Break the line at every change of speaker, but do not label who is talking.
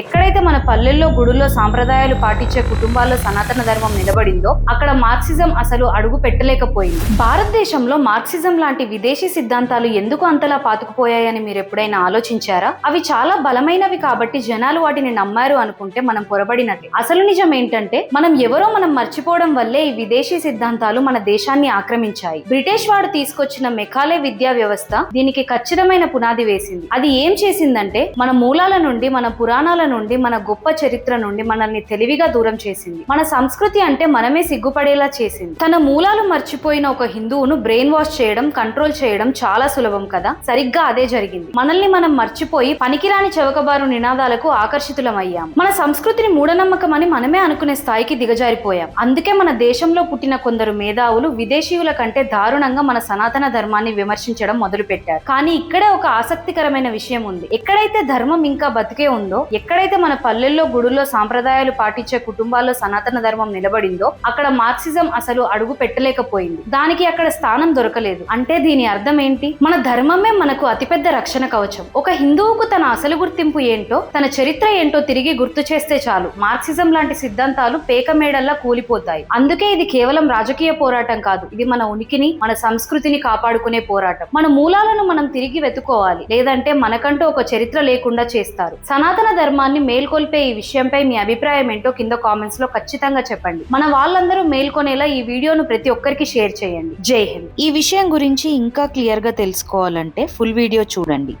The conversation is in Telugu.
ఎక్కడైతే మన పల్లెల్లో గుడుల్లో సాంప్రదాయాలు పాటించే కుటుంబాల్లో సనాతన ధర్మం నిలబడిందో అక్కడ మార్క్సిజం అసలు అడుగు పెట్టలేకపోయింది. భారతదేశంలో మార్క్సిజం లాంటి విదేశీ సిద్ధాంతాలు ఎందుకు అంతలా పాతుకుపోయాయని మీరు ఎప్పుడైనా ఆలోచించారా? అవి చాలా బలమైనవి కాబట్టి జనాలు వాటిని నమ్మారు అనుకుంటే మనం పొరబడినట్టే. అసలు నిజం ఏంటంటే మనం మర్చిపోవడం వల్లే ఈ విదేశీ సిద్ధాంతాలు మన దేశాన్ని ఆక్రమించాయి. బ్రిటిష్ వాడు తీసుకొచ్చిన మెకాలే విద్యా వ్యవస్థ దీనికి ఖచ్చితమైన పునాది వేసింది. అది ఏం చేసిందంటే మన మూలాల నుండి, మన పురాణాల నుండి, మన గొప్ప చరిత్ర నుండి మనల్ని తెలివిగా దూరం చేసింది. మన సంస్కృతి అంటే మనమే సిగ్గుపడేలా చేసింది. తన మూలాలు మర్చిపోయిన ఒక హిందువును బ్రెయిన్ వాష్ చేయడం, కంట్రోల్ చేయడం చాలా సులభం కదా. సరిగ్గా అదే జరిగింది. మనల్ని మనం మర్చిపోయి పనికిరాని చవకబారు నినాదాలకు ఆకర్షితులమయ్యాం. మన సంస్కృతిని మూఢనమ్మకం అని మనమే అనుకునే స్థాయికి దిగజారిపోయాం. అందుకే మన దేశంలో పుట్టిన కొందరు మేధావులు విదేశీయుల కంటే దారుణంగా మన సనాతన ధర్మాన్ని విమర్శించడం మొదలుపెట్టారు. కానీ ఇక్కడే ఒక ఆసక్తికరమైన విషయం ఉంది. ఎక్కడైతే ధర్మం ఇంకా బతికే ఉందో, ఎక్కడైతే మన పల్లెల్లో గుడుల్లో సాంప్రదాయాలు పాటించే కుటుంబాల్లో సనాతన ధర్మం నిలబడిందో అక్కడ మార్క్సిజం అసలు అడుగు పెట్టలేకపోయింది. దానికి అక్కడ స్థానం దొరకలేదు. అంటే దీని అర్థం ఏంటి? మన ధర్మమే మనకు అతిపెద్ద రక్షణ కవచం. ఒక హిందువుకు తన అసలు గుర్తింపు ఏంటో, తన చరిత్ర ఏంటో తిరిగి గుర్తు చేస్తే చాలు మార్క్సిజం లాంటి సిద్ధాంతాలు పేకమేడల్లా కూలిపోతాయి. అందుకే ఇది కేవలం రాజకీయ పోరాటం కాదు. ఇది మన ఉనికిని, మన సంస్కృతిని కాపాడుకునే పోరాటం. మన మూలాలను మనం తిరిగి వెతుకోవాలి, లేదంటే మనకంటూ ఒక చరిత్ర లేకుండా చేస్తారు. సనాతన ధర్మాన్ని మేల్కొల్పే ఈ విషయంపై మీ అభిప్రాయం ఏంటో కింద కామెంట్స్ లో ఖచ్చితంగా చెప్పండి. మన వాళ్ళందరూ మేల్కొనేలా ఈ వీడియోను ప్రతి ఒక్కరికి షేర్ చేయండి. జై హింద్. ఈ విషయం గురించి ఇంకా క్లియర్ గా తెలుసుకోవాలంటే ఫుల్ వీడియో చూడండి.